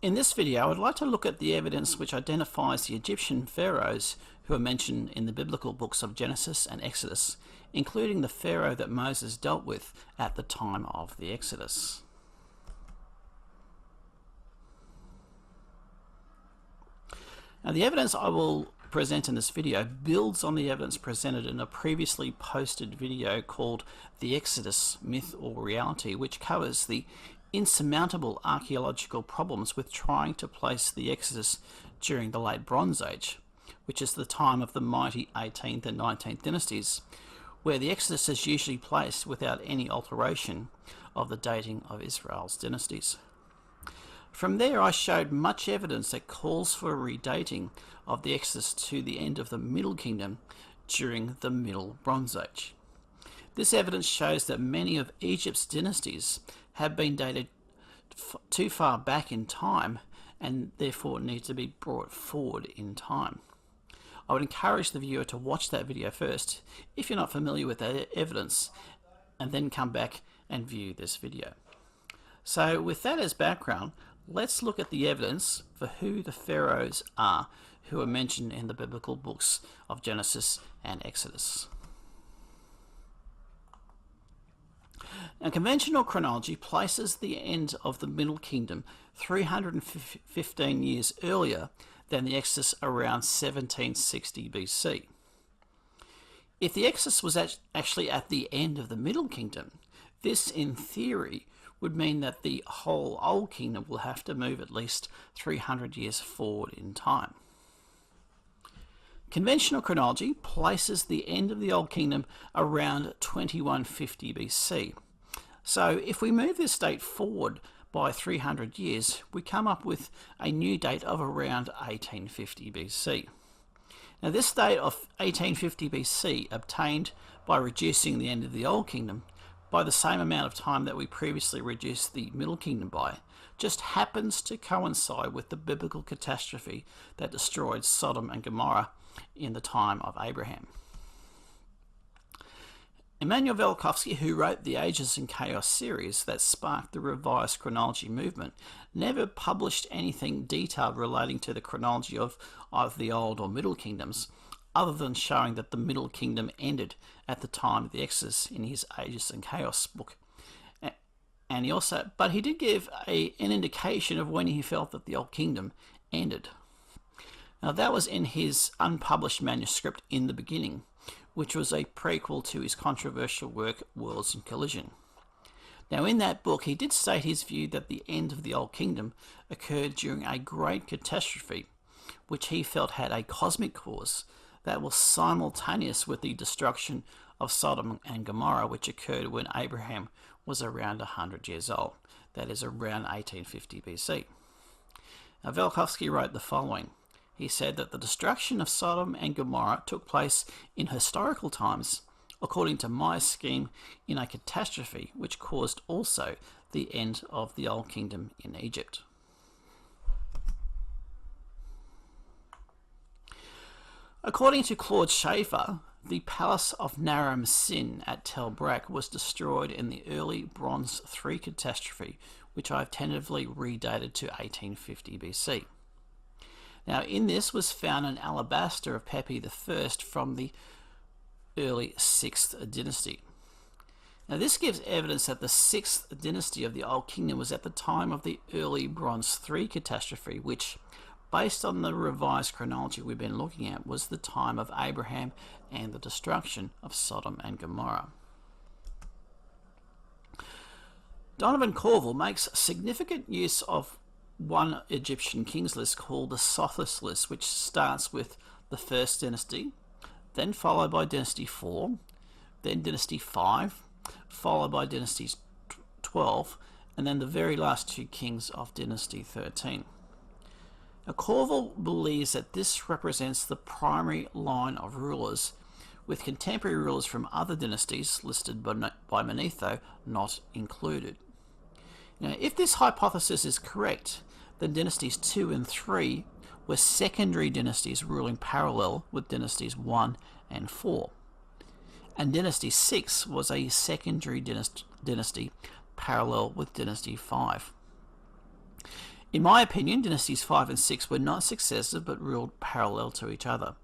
In this video, I would like to look at the evidence which identifies the Egyptian pharaohs who are mentioned in the biblical books of Genesis and Exodus, including the pharaoh that Moses dealt with at the time of the Exodus. Now, the evidence I will present in this video builds on the evidence presented in a previously posted video called The Exodus, Myth or Reality, which covers the insurmountable archaeological problems with trying to place the Exodus during the Late Bronze Age, which is the time of the mighty 18th and 19th dynasties, where the Exodus is usually placed without any alteration of the dating of Israel's dynasties. From there, I showed much evidence that calls for a redating of the Exodus to the end of the Middle Kingdom during the Middle Bronze Age. This evidence shows that many of Egypt's dynasties have been dated too far back in time and therefore need to be brought forward in time. I would encourage the viewer to watch that video first if you're not familiar with that evidence, and then come back and view this video. So with that as background, let's look at the evidence for who the pharaohs are who are mentioned in the biblical books of Genesis and Exodus. Now, conventional chronology places the end of the Middle Kingdom 315 years earlier than the Exodus, around 1760 BC. If the Exodus was actually at the end of the Middle Kingdom, this in theory would mean that the whole Old Kingdom will have to move at least 300 years forward in time. Conventional chronology places the end of the Old Kingdom around 2150 BC. So if we move this date forward by 300 years, we come up with a new date of around 1850 BC. Now, this date of 1850 BC, obtained by reducing the end of the Old Kingdom by the same amount of time that we previously reduced the Middle Kingdom by, just happens to coincide with the biblical catastrophe that destroyed Sodom and Gomorrah in the time of Abraham. Immanuel Velikovsky, who wrote the Ages and Chaos series that sparked the revised chronology movement, never published anything detailed relating to the chronology of either the Old or Middle Kingdoms, other than showing that the Middle Kingdom ended at the time of the Exodus in his Ages and Chaos book. And he did give an indication of when he felt that the Old Kingdom ended. Now, that was in his unpublished manuscript In the Beginning, which was a prequel to his controversial work Worlds in Collision. Now, in that book, he did state his view that the end of the Old Kingdom occurred during a great catastrophe, which he felt had a cosmic cause that was simultaneous with the destruction of Sodom and Gomorrah, which occurred when Abraham was around 100 years old, that is around 1850 BC. Now, Velikovsky wrote the following. He said that the destruction of Sodom and Gomorrah took place in historical times, according to my scheme, in a catastrophe which caused also the end of the Old Kingdom in Egypt. According to Claude Schaefer, the palace of Naram Sin at Tel Brak was destroyed in the early Bronze III catastrophe, which I have tentatively redated to 1850 BC. Now, in this was found an alabaster of Pepi I from the early 6th dynasty. Now, this gives evidence that the 6th dynasty of the Old Kingdom was at the time of the early Bronze III catastrophe, which, based on the revised chronology we've been looking at, was the time of Abraham and the destruction of Sodom and Gomorrah. Donovan Corville makes significant use of one Egyptian kings list called the Sothis list, which starts with the first dynasty, then followed by dynasty 4, then dynasty 5, followed by dynasty 12, and then the very last two kings of dynasty 13. Now, Corville believes that this represents the primary line of rulers, with contemporary rulers from other dynasties listed by Manetho not included. Now, if this hypothesis is correct, then dynasties 2 and 3 were secondary dynasties ruling parallel with dynasties 1 and 4. And dynasty 6 was a secondary dynasty parallel with dynasty 5. In my opinion, dynasties 5 and 6 were not successive but ruled parallel to each other.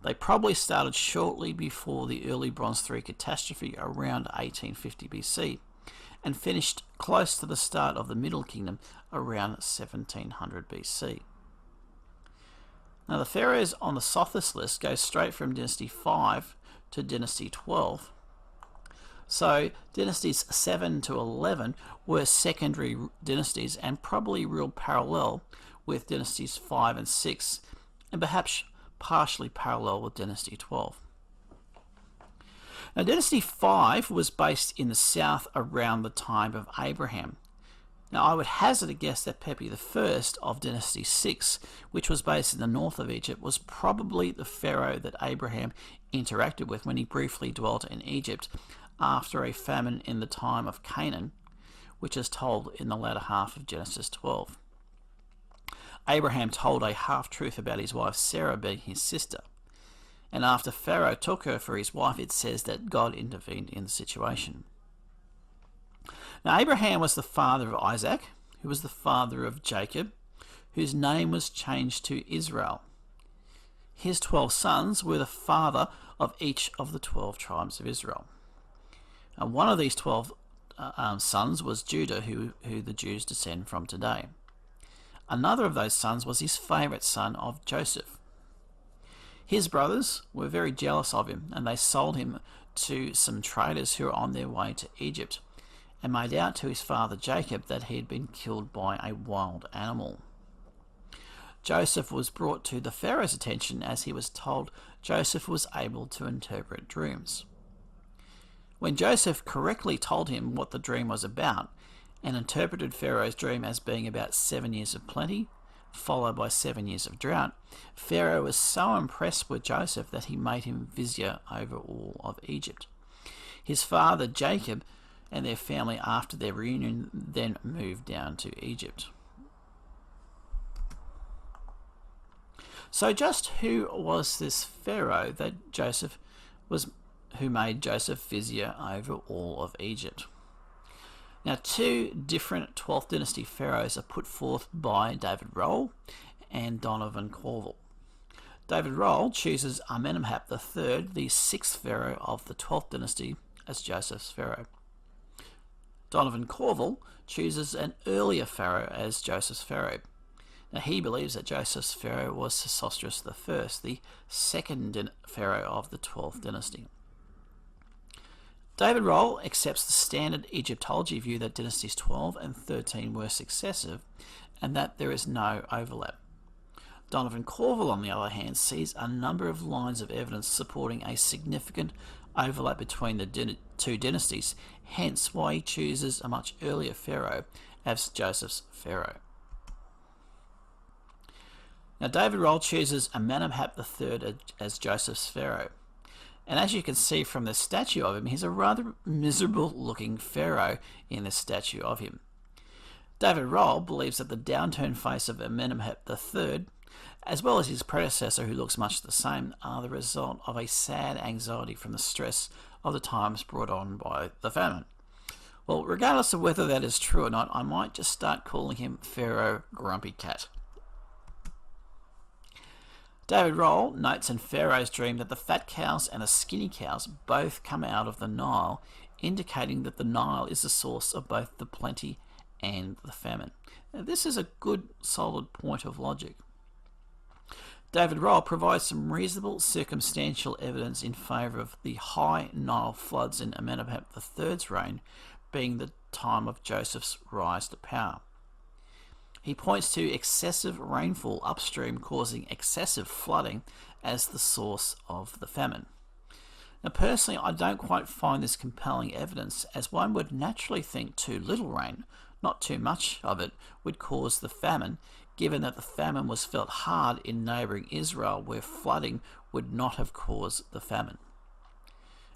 They probably started shortly before the early Bronze III catastrophe around 1850 BC and finished close to the start of the Middle Kingdom around 1700 BC. Now the pharaohs on the Sothis list go straight from dynasty 5 to dynasty 12. So dynasties 7 to 11 were secondary dynasties and probably ruled parallel with dynasties 5 and 6, and perhaps partially parallel with dynasty 12. Now dynasty 5 was based in the south around the time of Abraham. Now I would hazard a guess that Pepi I of dynasty 6, which was based in the north of Egypt, was probably the pharaoh that Abraham interacted with when he briefly dwelt in Egypt after a famine in the time of Canaan, which is told in the latter half of Genesis 12. Abraham told a half-truth about his wife Sarah being his sister, and after Pharaoh took her for his wife, it says that God intervened in the situation. Now Abraham was the father of Isaac, who was the father of Jacob, whose name was changed to Israel. His 12 sons were the father of each of the 12 tribes of Israel. And one of these 12 sons was Judah, who the Jews descend from today. Another of those sons was his favourite son of Joseph. His brothers were very jealous of him, and they sold him to some traders who were on their way to Egypt, and made out to his father Jacob that he had been killed by a wild animal. Joseph was brought to the Pharaoh's attention as he was told Joseph was able to interpret dreams. When Joseph correctly told him what the dream was about and interpreted Pharaoh's dream as being about 7 years of plenty, followed by 7 years of drought, Pharaoh was so impressed with Joseph that he made him vizier over all of Egypt. His father Jacob and their family after their reunion then moved down to Egypt. So just who was this Pharaoh that who made Joseph vizier over all of Egypt? Now, two different 12th dynasty pharaohs are put forth by David Rohl and Donovan Corville. David Rohl chooses Amenemhotep III, the 6th pharaoh of the 12th dynasty, as Joseph's pharaoh. Donovan Corville chooses an earlier pharaoh as Joseph's pharaoh. Now, he believes that Joseph's pharaoh was Sesostris I, the second pharaoh of the 12th dynasty. David Rohl accepts the standard Egyptology view that dynasties 12 and 13 were successive and that there is no overlap. Donovan Corville, on the other hand, sees a number of lines of evidence supporting a significant overlap between the two dynasties, hence why he chooses a much earlier pharaoh as Joseph's pharaoh. Now, David Rohl chooses Amenemhotep III as Joseph's pharaoh. And as you can see from the statue of him, he's a rather miserable looking pharaoh in the statue of him. David Rohl believes that the downturned face of Amenemhotep III, as well as his predecessor who looks much the same, are the result of a sad anxiety from the stress of the times brought on by the famine. Well, regardless of whether that is true or not, I might just start calling him Pharaoh Grumpy Cat. David Rohl notes in Pharaoh's dream that the fat cows and the skinny cows both come out of the Nile, indicating that the Nile is the source of both the plenty and the famine. Now, this is a good, solid point of logic. David Rohl provides some reasonable circumstantial evidence in favour of the high Nile floods in Amenemhotep III's reign being the time of Joseph's rise to power. He points to excessive rainfall upstream causing excessive flooding as the source of the famine. Now, personally, I don't quite find this compelling evidence, as one would naturally think too little rain, not too much of it, would cause the famine, given that the famine was felt hard in neighbouring Israel, where flooding would not have caused the famine.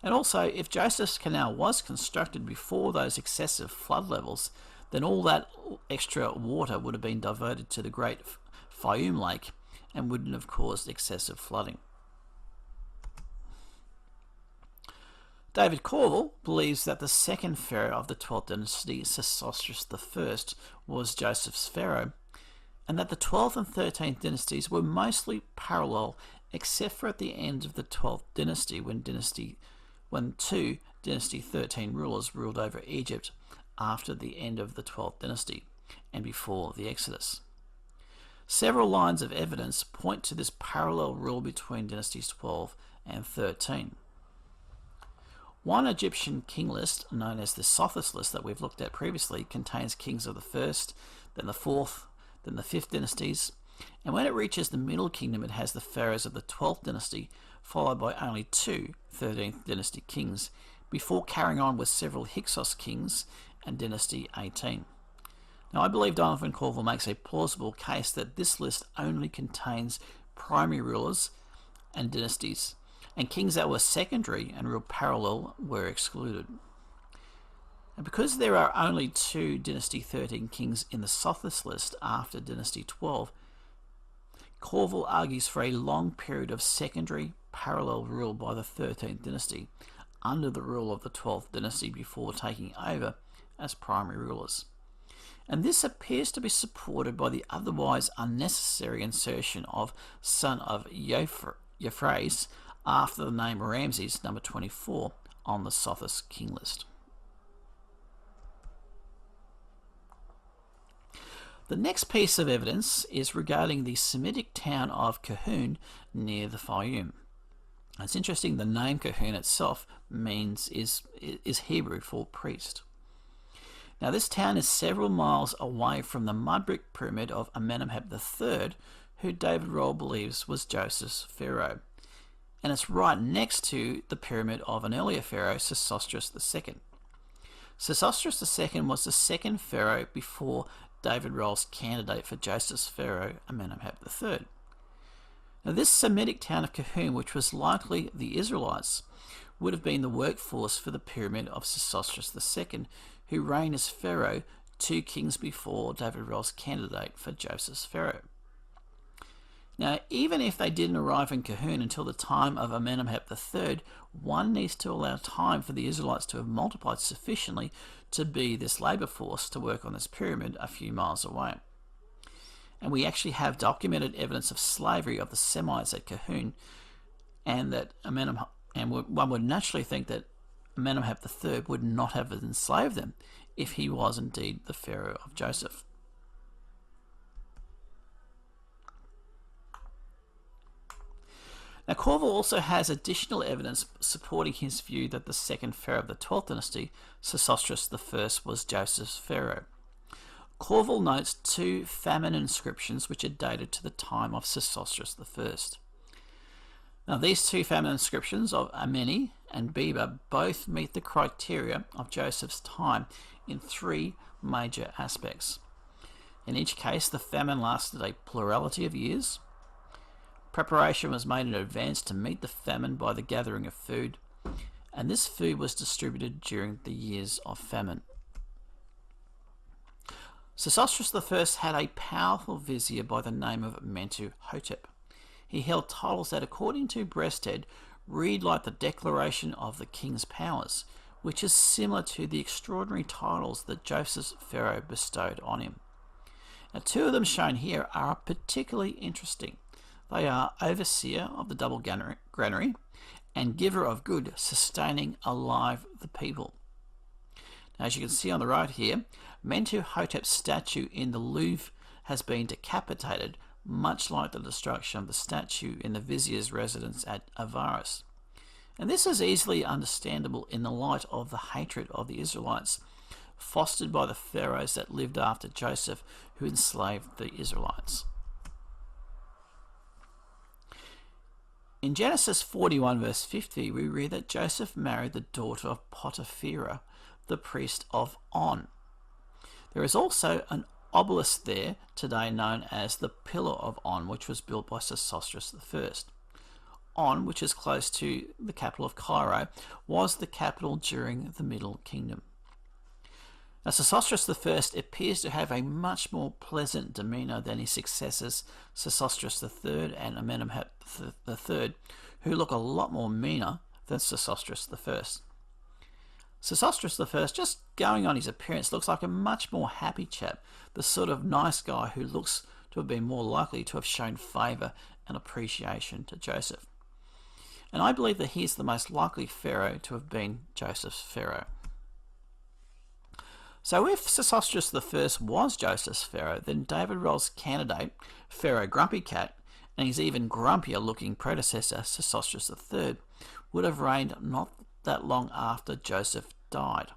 And also, if Joseph's Canal was constructed before those excessive flood levels, then all that extra water would have been diverted to the Great Fayum Lake and wouldn't have caused excessive flooding. David Corville believes that the second pharaoh of the 12th dynasty, Sesostris I, was Joseph's pharaoh, and that the 12th and 13th dynasties were mostly parallel, except for at the end of the 12th dynasty when two dynasty 13 rulers ruled over Egypt after the end of the 12th dynasty and before the Exodus. Several lines of evidence point to this parallel rule between dynasties 12 and 13. One Egyptian king list, known as the Sothis list that we've looked at previously, contains kings of the 1st, then the 4th, then the 5th dynasties, and when it reaches the Middle Kingdom it has the pharaohs of the 12th dynasty, followed by only two 13th dynasty kings, before carrying on with several Hyksos kings and dynasty 18. Now I believe Donovan Corville makes a plausible case that this list only contains primary rulers and dynasties, and kings that were secondary and ruled parallel were excluded. And because there are only two dynasty 13 kings in the Sothis list after dynasty 12, Corville argues for a long period of secondary parallel rule by the 13th dynasty under the rule of the 12th dynasty before taking over as primary rulers. And this appears to be supported by the otherwise unnecessary insertion of son of Euphrates after the name Ramses, number 24, on the Sothis king list. The next piece of evidence is regarding the Semitic town of Cahoon near the Fayum. It's interesting, the name Cahoon itself is Hebrew for priest. Now this town is several miles away from the mud brick pyramid of Amenemhotep III, who David Rohl believes was Joseph's pharaoh. And it's right next to the pyramid of an earlier pharaoh, Sesostris II. Sesostris II was the second pharaoh before David Rohl's candidate for Joseph's pharaoh, Amenemhotep III. Now this Semitic town of Cahoon, which was likely the Israelites, would have been the workforce for the pyramid of Sesostris II, who reigned as pharaoh 2 kings before David Rohl's candidate for Joseph's pharaoh. Now, even if they didn't arrive in Cahoon until the time of Amenemhotep III, one needs to allow time for the Israelites to have multiplied sufficiently to be this labour force to work on this pyramid a few miles away. And we actually have documented evidence of slavery of the Semites at Cahoon, and that one would naturally think that Amenemhotep III would not have enslaved them if he was indeed the pharaoh of Joseph. Now Corville also has additional evidence supporting his view that the second pharaoh of the 12th dynasty, Sesostris I, was Joseph's pharaoh. Corville notes 2 famine inscriptions which are dated to the time of Sesostris I. Now these 2 famine inscriptions of Ameni and Biba both meet the criteria of Joseph's time in 3 major aspects. In each case, the famine lasted a plurality of years. Preparation was made in advance to meet the famine by the gathering of food, and this food was distributed during the years of famine. Sesostris I had a powerful vizier by the name of Mentuhotep. He held titles that, according to Breasted, read like the declaration of the king's powers, which is similar to the extraordinary titles that Joseph's pharaoh bestowed on him. Now 2 of them shown here are particularly interesting. They are overseer of the double granary and giver of good, sustaining alive the people. Now, as you can see on the right here, Mentuhotep's statue in the Louvre has been decapitated, much like the destruction of the statue in the Vizier's residence at Avaris. And this is easily understandable in the light of the hatred of the Israelites, fostered by the pharaohs that lived after Joseph, who enslaved the Israelites. In Genesis 41 verse 50, we read that Joseph married the daughter of Potipharah, the priest of On. There is also an obelisk there today known as the Pillar of On, which was built by Sesostris I. On, which is close to the capital of Cairo, was the capital during the Middle Kingdom. Now, Sesostris I appears to have a much more pleasant demeanour than his successors Sesostris III and Amenemhotep III, who look a lot more meaner than Sesostris I. Sesostris I, just going on his appearance, looks like a much more happy chap, the sort of nice guy who looks to have been more likely to have shown favour and appreciation to Joseph. And I believe that he is the most likely pharaoh to have been Joseph's pharaoh. So if Sesostris I was Joseph's pharaoh, then David Roll's candidate, Pharaoh Grumpy Cat, and his even grumpier looking predecessor, Sesostris III, would have reigned not that long after Joseph died.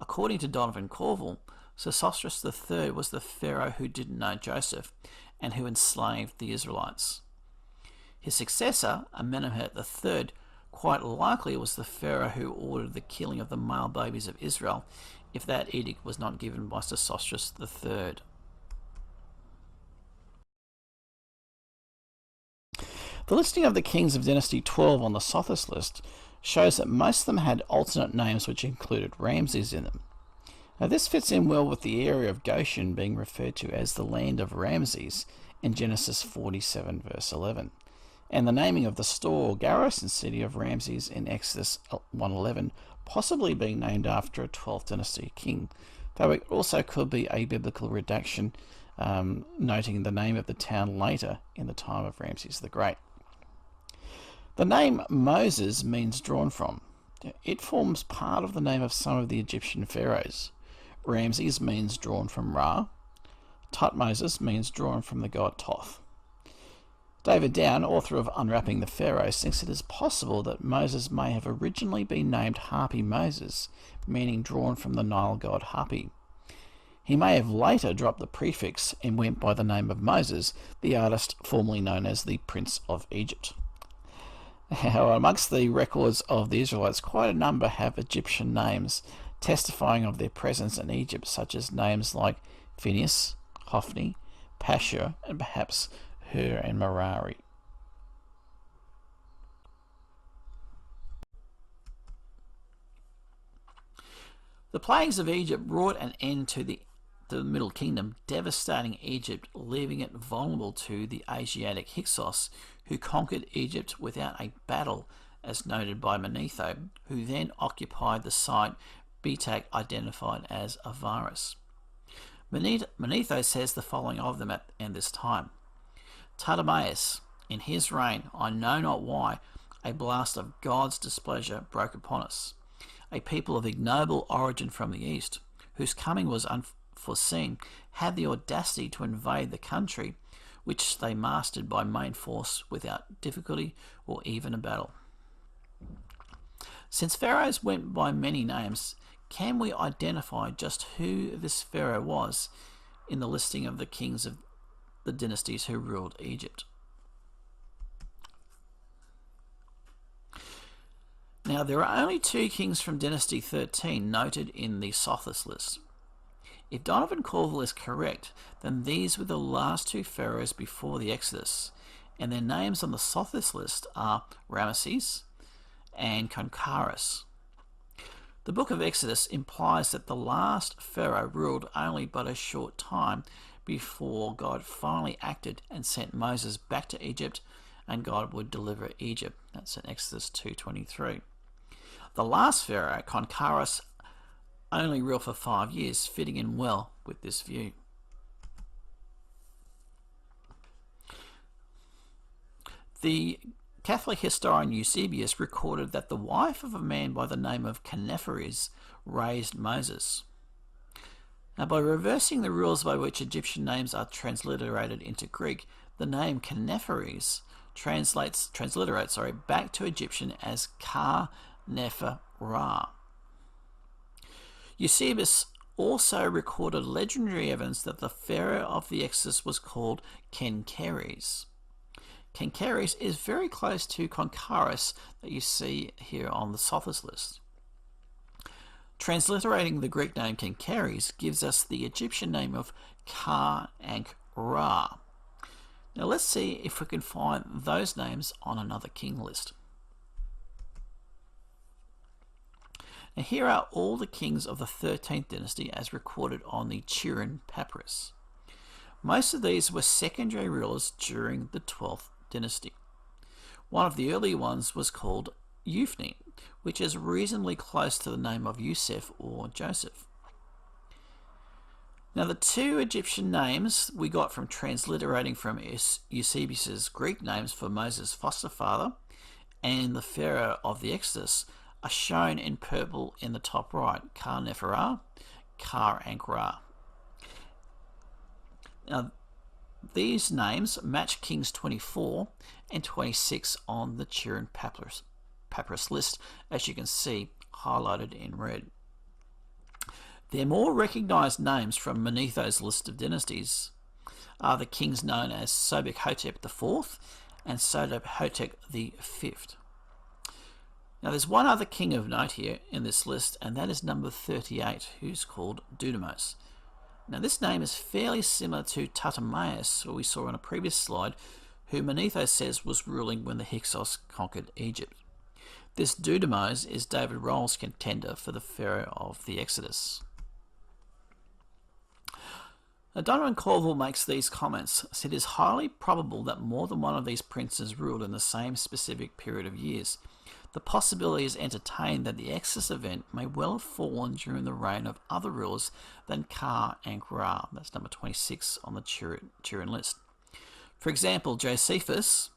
According to Donovan Corville, Sesostris III was the pharaoh who didn't know Joseph and who enslaved the Israelites. His successor, Amenemhet III, quite likely was the pharaoh who ordered the killing of the male babies of Israel, if that edict was not given by Sesostris III. The listing of the kings of Dynasty 12 on the Sothis list shows that most of them had alternate names which included Ramses in them. Now this fits in well with the area of Goshen being referred to as the land of Ramses in Genesis 47 verse 11, and the naming of the store or garrison city of Ramses in Exodus 1:11 possibly being named after a 12th dynasty king, though it also could be a biblical redaction noting the name of the town later in the time of Ramses the Great. The name Moses means drawn from. It forms part of the name of some of the Egyptian pharaohs. Ramses means drawn from Ra. Tutmosis means drawn from the god Thoth. David Down, author of Unwrapping the Pharaohs, thinks it is possible that Moses may have originally been named Harpi Moses, meaning drawn from the Nile god Hapi. He may have later dropped the prefix and went by the name of Moses, the artist formerly known as the Prince of Egypt. However, amongst the records of the Israelites, quite a number have Egyptian names, testifying of their presence in Egypt, such as names like Phineas, Hophni, Pashur, and perhaps Hur and Merari. The plagues of Egypt brought an end to the Middle Kingdom, devastating Egypt, leaving it vulnerable to the Asiatic Hyksos, who conquered Egypt without a battle, as noted by Manetho, who then occupied the site Betak identified as Avaris. Manetho says the following of them at this time. Ptolemaeus, in his reign, I know not why, a blast of God's displeasure broke upon us, a people of ignoble origin from the east, whose coming was unforeseen, had the audacity to invade the country, which they mastered by main force without difficulty or even a battle. Since pharaohs went by many names, can we identify just who this pharaoh was in the listing of the kings of the dynasties who ruled Egypt? Now, there are only two kings from Dynasty 13 noted in the Sothis list. If Donovan Corville is correct, then these were the last two pharaohs before the Exodus, and their names on the Sothis list are Ramesses and Concarus. The book of Exodus implies that the last pharaoh ruled only but a short time before God finally acted and sent Moses back to Egypt, and God would deliver Egypt. That's in Exodus 2:23. The last pharaoh, Concarus, only ruled for 5 years, fitting in well with this view. The Catholic historian Eusebius recorded that the wife of a man by the name of Canepheres raised Moses. Now, by reversing the rules by which Egyptian names are transliterated into Greek, the name Canepheres transliterates back to Egyptian as Ka-Nefer-Ra. Eusebius also recorded legendary evidence that the pharaoh of the Exodus was called Kenkeres. Kenkeres is very close to Concarus that you see here on the Sothis list. Transliterating the Greek name Kenkeres gives us the Egyptian name of Ka-Ankh-Ra. Now let's see if we can find those names on another king list. Now here are all the kings of the 13th dynasty as recorded on the Turin Papyrus. Most of these were secondary rulers during the 12th dynasty. One of the early ones was called Euphne, which is reasonably close to the name of Yusuf or Joseph. Now, the two Egyptian names we got from transliterating from Eusebius's Greek names for Moses' foster father and the Pharaoh of the Exodus are shown in purple in the top right, Kar-Neferah, Kar-Ankh-Ra. Now, these names match Kings 24 and 26 on the Turin papyrus list, as you can see highlighted in red. Their more recognised names from Manetho's list of dynasties are the kings known as Sobek-Hotep IV and Sobek-Hotep V. Now there's one other king of note here in this list, and that is number 38, who's called Dudamos. Now this name is fairly similar to Ptolemaeus, who we saw on a previous slide, who Manetho says was ruling when the Hyksos conquered Egypt. This Dudamos is David Roll's contender for the Pharaoh of the Exodus. Now, Donovan Corville makes these comments. It is highly probable that more than one of these princes ruled in the same specific period of years. The possibility is entertained that the Exodus event may well have fallen during the reign of other rulers than Kar-Ankh-Ra. That's number 26 on the Turin list. For example, Josephus,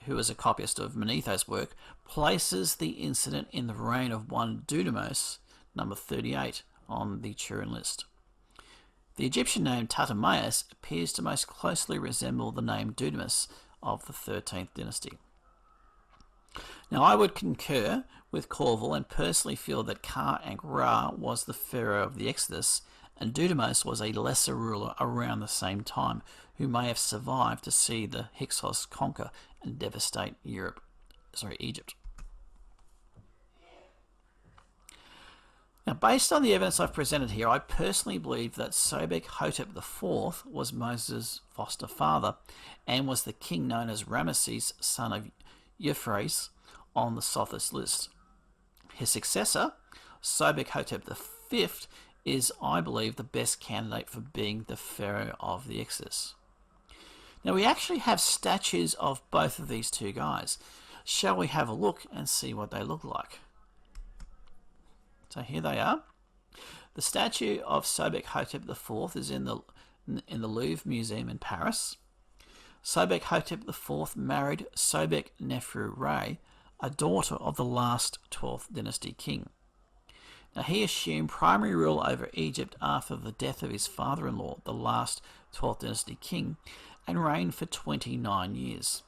who is a copyist of Manetho's work, places the incident in the reign of one Dudamos, number 38 on the Turin list. The Egyptian name Ptolemaeus appears to most closely resemble the name Dudamos of the 13th dynasty. Now, I would concur with Corville and personally feel that Kar-Ankh-Ra was the Pharaoh of the Exodus, and Dudamos was a lesser ruler around the same time who may have survived to see the Hyksos conquer and devastate Egypt. Now, based on the evidence I've presented here, I personally believe that Sobek-Hotep IV was Moses' foster father and was the king known as Ramesses, son of Euphrates, on the Sothis list. His successor, Sobek-Hotep V, is, I believe, the best candidate for being the Pharaoh of the Exodus. Now, we actually have statues of both of these two guys. Shall we have a look and see what they look like? So here they are. The statue of Sobek-Hotep IV is in the Louvre Museum in Paris. Sobek-Hotep IV married Sobek-Neferu-Re, a daughter of the last 12th dynasty king. Now, he assumed primary rule over Egypt after the death of his father-in-law, the last 12th dynasty king, and reigned for 29 years.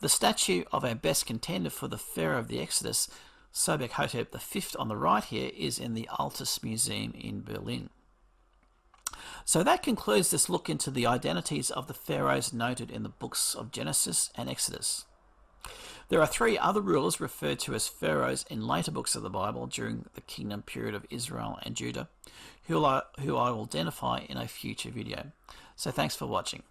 The statue of our best contender for the Pharaoh of the Exodus, Sobek-Hotep V on the right here, is in the Altes Museum in Berlin. So that concludes this look into the identities of the pharaohs noted in the books of Genesis and Exodus. There are three other rulers referred to as pharaohs in later books of the Bible during the kingdom period of Israel and Judah, who I will identify in a future video. So thanks for watching.